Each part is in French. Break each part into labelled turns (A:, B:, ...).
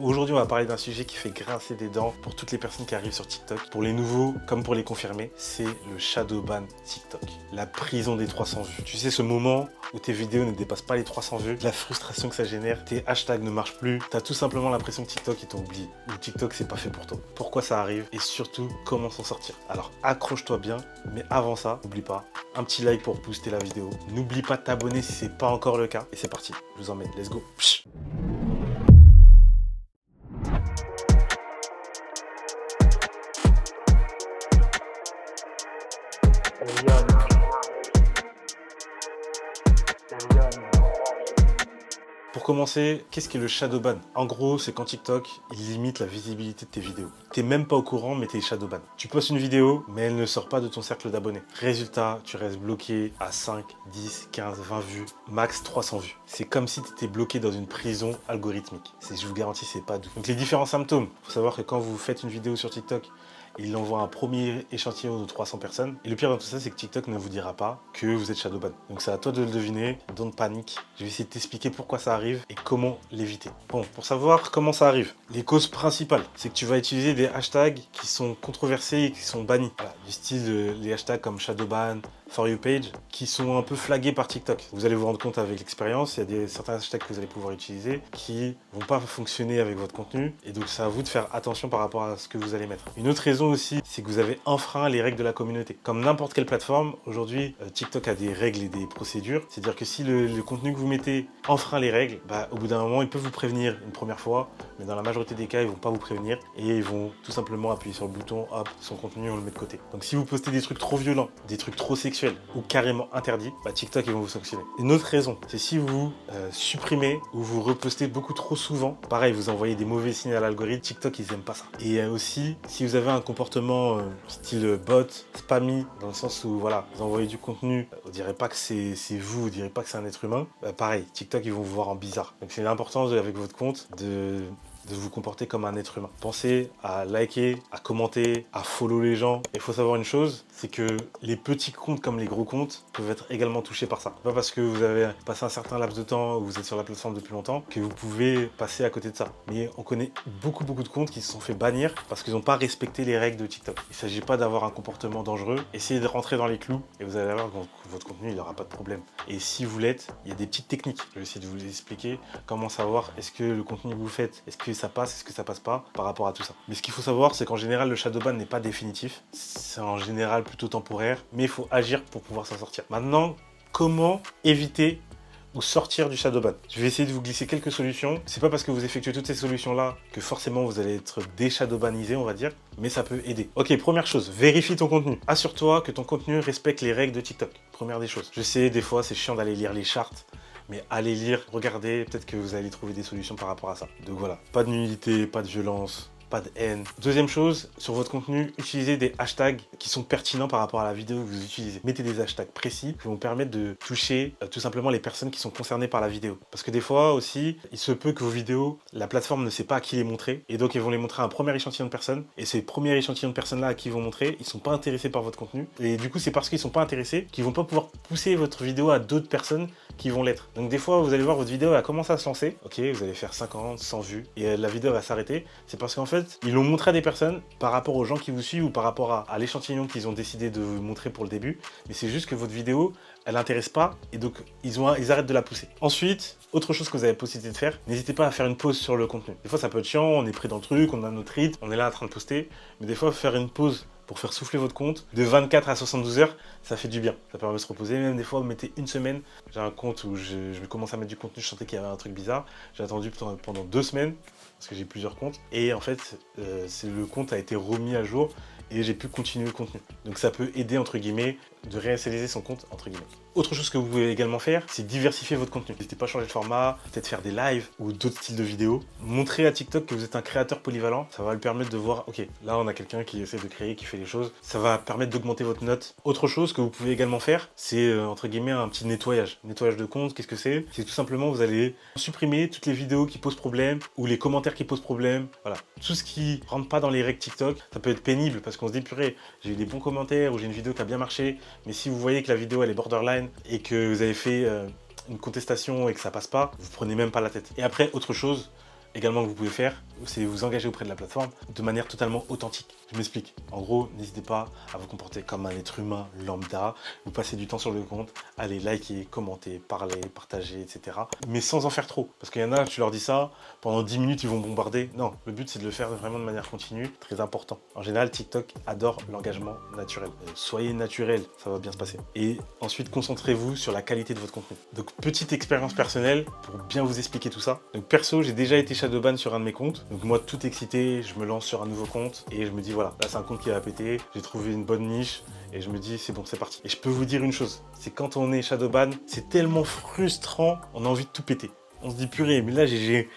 A: Aujourd'hui, on va parler d'un sujet qui fait grincer des dents pour toutes les personnes qui arrivent sur TikTok. Pour les nouveaux, comme pour les confirmés, c'est le shadow ban TikTok. La prison des 300 vues. Tu sais, ce moment où tes vidéos ne dépassent pas les 300 vues, la frustration que ça génère, tes hashtags ne marchent plus, t'as tout simplement l'impression que TikTok, ils t'ont oublié. Ou TikTok, c'est pas fait pour toi. Pourquoi ça arrive et surtout, comment s'en sortir. Alors, accroche-toi bien, mais avant ça, n'oublie pas, un petit like pour booster la vidéo. N'oublie pas de t'abonner si c'est pas encore le cas. Et c'est parti, je vous emmène, let's go. Psh. Pour commencer, qu'est-ce qu'est le shadow ban? En gros, c'est quand TikTok, il limite la visibilité de tes vidéos. T'es même pas au courant, mais t'es shadow ban. Tu postes une vidéo, mais elle ne sort pas de ton cercle d'abonnés. Résultat, tu restes bloqué à 5, 10, 15, 20 vues, max 300 vues. C'est comme si tu étais bloqué dans une prison algorithmique. Je vous garantis, c'est pas doux. Donc les différents symptômes, faut savoir que quand vous faites une vidéo sur TikTok, il envoie un premier échantillon de 300 personnes. Et le pire dans tout ça, c'est que TikTok ne vous dira pas que vous êtes shadowban. Donc c'est à toi de le deviner, don't panique. Je vais essayer de t'expliquer pourquoi ça arrive et comment l'éviter. Bon, pour savoir comment ça arrive, les causes principales, c'est que tu vas utiliser des hashtags qui sont controversés et qui sont bannis. Voilà, du style les hashtags comme shadowban, For You Page, qui sont un peu flagués par TikTok. Vous allez vous rendre compte avec l'expérience, il y a certains hashtags que vous allez pouvoir utiliser qui vont pas fonctionner avec votre contenu. Et donc c'est à vous de faire attention par rapport à ce que vous allez mettre. Une autre raison aussi, c'est que vous avez enfreint les règles de la communauté. Comme n'importe quelle plateforme, aujourd'hui, TikTok a des règles et des procédures. C'est-à-dire que si le contenu que vous mettez enfreint les règles, bah, au bout d'un moment, ils peuvent vous prévenir une première fois, mais dans la majorité des cas, ils vont pas vous prévenir et ils vont tout simplement appuyer sur le bouton, hop, son contenu, on le met de côté. Donc si vous postez des trucs trop violents, des trucs trop sexuels ou carrément interdits, bah, TikTok, ils vont vous sanctionner. Une autre raison, c'est si vous supprimez ou vous repostez beaucoup trop souvent, pareil, vous envoyez des mauvais signes à l'algorithme, TikTok, ils aiment pas ça. Et aussi, si vous avez un comportement style bot, spammy, dans le sens où voilà, vous envoyez du contenu, on dirait pas que c'est vous, on dirait pas que c'est un être humain, bah, pareil, TikTok, ils vont vous voir en bizarre. Donc c'est important avec votre compte de vous comporter comme un être humain. Pensez à liker, à commenter, à follow les gens. Il faut savoir une chose, c'est que les petits comptes comme les gros comptes peuvent être également touchés par ça. Pas parce que vous avez passé un certain laps de temps ou vous êtes sur la plateforme depuis longtemps que vous pouvez passer à côté de ça. Mais on connaît beaucoup de comptes qui se sont fait bannir parce qu'ils n'ont pas respecté les règles de TikTok. Il ne s'agit pas d'avoir un comportement dangereux. Essayez de rentrer dans les clous et vous allez voir que votre contenu, il n'aura pas de problème. Et si vous l'êtes, il y a des petites techniques. Je vais essayer de vous les expliquer. Comment savoir est-ce que le contenu que vous faites, est-ce que ça passe, est-ce que ça passe pas par rapport à tout ça. Mais ce qu'il faut savoir, c'est qu'en général, le shadowban n'est pas définitif. C'est en général plutôt temporaire, mais il faut agir pour pouvoir s'en sortir. Maintenant, comment éviter ou sortir du shadowban? Je vais essayer de vous glisser quelques solutions. C'est pas parce que vous effectuez toutes ces solutions-là que forcément vous allez être déshadowbanisé, on va dire, mais ça peut aider. Ok, première chose, vérifie ton contenu. Assure-toi que ton contenu respecte les règles de TikTok. Première des choses. Je sais, des fois, c'est chiant d'aller lire les charts, mais allez lire, regardez, peut-être que vous allez trouver des solutions par rapport à ça. Donc voilà, pas de nudité, pas de violence, pas de haine. Deuxième chose, sur votre contenu, utilisez des hashtags qui sont pertinents par rapport à la vidéo que vous utilisez. Mettez des hashtags précis qui vont permettre de toucher tout simplement les personnes qui sont concernées par la vidéo. Parce que des fois aussi, il se peut que vos vidéos, la plateforme ne sait pas à qui les montrer, et donc ils vont les montrer à un premier échantillon de personnes, et ces premiers échantillons de personnes-là à qui ils vont montrer, ils sont pas intéressés par votre contenu, et du coup c'est parce qu'ils sont pas intéressés qu'ils vont pas pouvoir pousser votre vidéo à d'autres personnes qui vont l'être. Donc des fois, vous allez voir votre vidéo va commencer à se lancer, ok, vous allez faire 50, 100 vues, et la vidéo va s'arrêter, c'est parce qu'en fait, ils l'ont montré à des personnes par rapport aux gens qui vous suivent ou par rapport à l'échantillon qu'ils ont décidé de vous montrer pour le début, mais c'est juste que votre vidéo, elle n'intéresse pas, et donc ils arrêtent de la pousser. Ensuite, autre chose que vous avez possibilité de faire, n'hésitez pas à faire une pause sur le contenu. Des fois, ça peut être chiant, on est pris dans le truc, on a notre rythme, on est là en train de poster, mais des fois, faire une pause pour faire souffler votre compte, de 24 à 72 heures, ça fait du bien. Ça permet de se reposer. Même des fois, vous mettez une semaine. J'ai un compte où je commence à mettre du contenu, je sentais qu'il y avait un truc bizarre. J'ai attendu pendant 2 semaines, parce que j'ai plusieurs comptes. Et en fait, le compte a été remis à jour et j'ai pu continuer le contenu. Donc ça peut aider, entre guillemets, de réinitialiser son compte, entre guillemets. Autre chose que vous pouvez également faire, c'est diversifier votre contenu. N'hésitez pas à changer de format, peut-être faire des lives ou d'autres styles de vidéos. Montrez à TikTok que vous êtes un créateur polyvalent. Ça va lui permettre de voir, ok, là on a quelqu'un qui essaie de créer, qui fait les choses. Ça va permettre d'augmenter votre note. Autre chose que vous pouvez également faire, c'est entre guillemets un petit nettoyage. Nettoyage de compte, qu'est-ce que c'est? C'est tout simplement vous allez supprimer toutes les vidéos qui posent problème ou les commentaires qui posent problème. Voilà, tout ce qui rentre pas dans les règles TikTok. Ça peut être pénible parce qu'on se dit purée, j'ai eu des bons commentaires ou j'ai une vidéo qui a bien marché. Mais si vous voyez que la vidéo elle est borderline et que vous avez fait une contestation et que ça passe pas, vous prenez même pas la tête. Et après, autre chose, également que vous pouvez faire, c'est vous engager auprès de la plateforme de manière totalement authentique. Je m'explique. En gros, n'hésitez pas à vous comporter comme un être humain lambda. Vous passez du temps sur le compte, allez liker, commenter, parler, partager, etc. Mais sans en faire trop. Parce qu'il y en a, tu leur dis ça, pendant 10 minutes, ils vont bombarder. Non, le but, c'est de le faire vraiment de manière continue. Très important. En général, TikTok adore l'engagement naturel. Soyez naturel, ça va bien se passer. Et ensuite, concentrez-vous sur la qualité de votre contenu. Donc, petite expérience personnelle pour bien vous expliquer tout ça. Donc, perso, j'ai déjà été shadowban sur un de mes comptes. Donc, moi, tout excité, je me lance sur un nouveau compte et je me dis, voilà, là, c'est un compte qui va péter. J'ai trouvé une bonne niche et je me dis, c'est bon, c'est parti. Et je peux vous dire une chose, c'est quand on est shadowban, c'est tellement frustrant, on a envie de tout péter. On se dit, purée, mais là, j'ai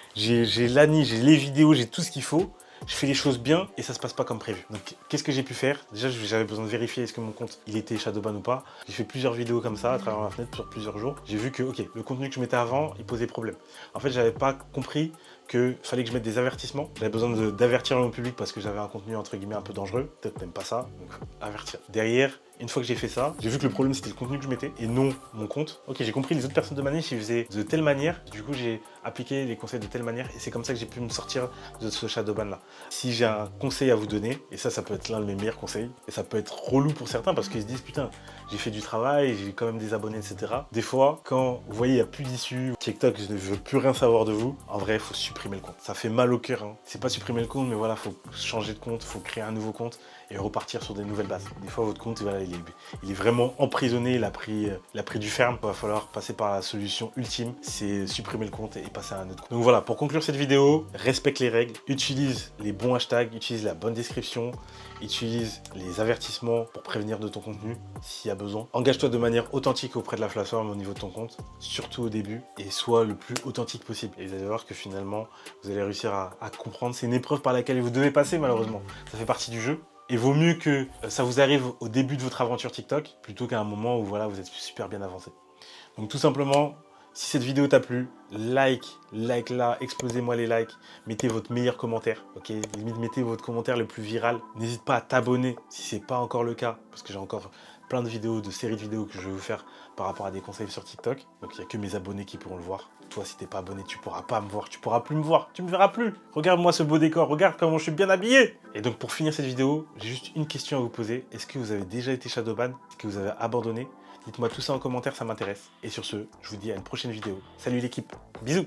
A: l'ANI, j'ai les vidéos, j'ai tout ce qu'il faut. Je fais les choses bien et ça se passe pas comme prévu. Donc qu'est-ce que j'ai pu faire? Déjà j'avais besoin de vérifier est-ce que mon compte il était shadowban ou pas. J'ai fait plusieurs vidéos comme ça à travers ma fenêtre sur plusieurs jours. J'ai vu que ok, le contenu que je mettais avant il posait problème. En fait j'avais pas compris que fallait que je mette des avertissements. J'avais besoin d'avertir mon public parce que j'avais un contenu entre guillemets un peu dangereux. Peut-être même pas ça, donc avertir. Derrière, une fois que j'ai fait ça, j'ai vu que le problème c'était le contenu que je mettais et non mon compte. Ok, j'ai compris les autres personnes de ma niche, ils faisaient de telle manière. Du coup, j'ai appliqué les conseils de telle manière et c'est comme ça que j'ai pu me sortir de ce shadowban là. Si j'ai un conseil à vous donner, et ça peut être l'un de mes meilleurs conseils, et ça peut être relou pour certains parce qu'ils se disent putain, j'ai fait du travail, j'ai quand même des abonnés, etc. Des fois, quand vous voyez il n'y a plus d'issue, TikTok, je ne veux plus rien savoir de vous, en vrai, il faut supprimer le compte. Ça fait mal au cœur, hein. C'est pas supprimer le compte, mais voilà, faut changer de compte, faut créer un nouveau compte et repartir sur des nouvelles bases. Des fois, votre compte, voilà, il est vraiment emprisonné, il a pris du ferme. Il va falloir passer par la solution ultime, c'est supprimer le compte et passer à un autre compte. Donc voilà, pour conclure cette vidéo, respecte les règles, utilise les bons hashtags, utilise la bonne description, utilise les avertissements pour prévenir de ton contenu s'il y a besoin. Engage-toi de manière authentique auprès de la plateforme au niveau de ton compte, surtout au début, et sois le plus authentique possible. Et vous allez voir que finalement, vous allez réussir à comprendre. C'est une épreuve par laquelle vous devez passer malheureusement. Ça fait partie du jeu. Et vaut mieux que ça vous arrive au début de votre aventure TikTok, plutôt qu'à un moment où voilà, vous êtes super bien avancé. Donc tout simplement, si cette vidéo t'a plu, like là, explosez-moi les likes, mettez votre meilleur commentaire, ok? Limite, mettez votre commentaire le plus viral. N'hésite pas à t'abonner si ce n'est pas encore le cas, parce que j'ai encore plein de vidéos, de séries de vidéos que je vais vous faire par rapport à des conseils sur TikTok. Donc il n'y a que mes abonnés qui pourront le voir. Toi, si t'es pas abonné, tu pourras pas me voir, tu pourras plus me voir, tu me verras plus. Regarde-moi ce beau décor, regarde comment je suis bien habillé. Et donc pour finir cette vidéo, j'ai juste une question à vous poser. Est-ce que vous avez déjà été shadowban? Est-ce que vous avez abandonné? Dites-moi tout ça en commentaire, ça m'intéresse. Et sur ce, je vous dis à une prochaine vidéo. Salut l'équipe, bisous.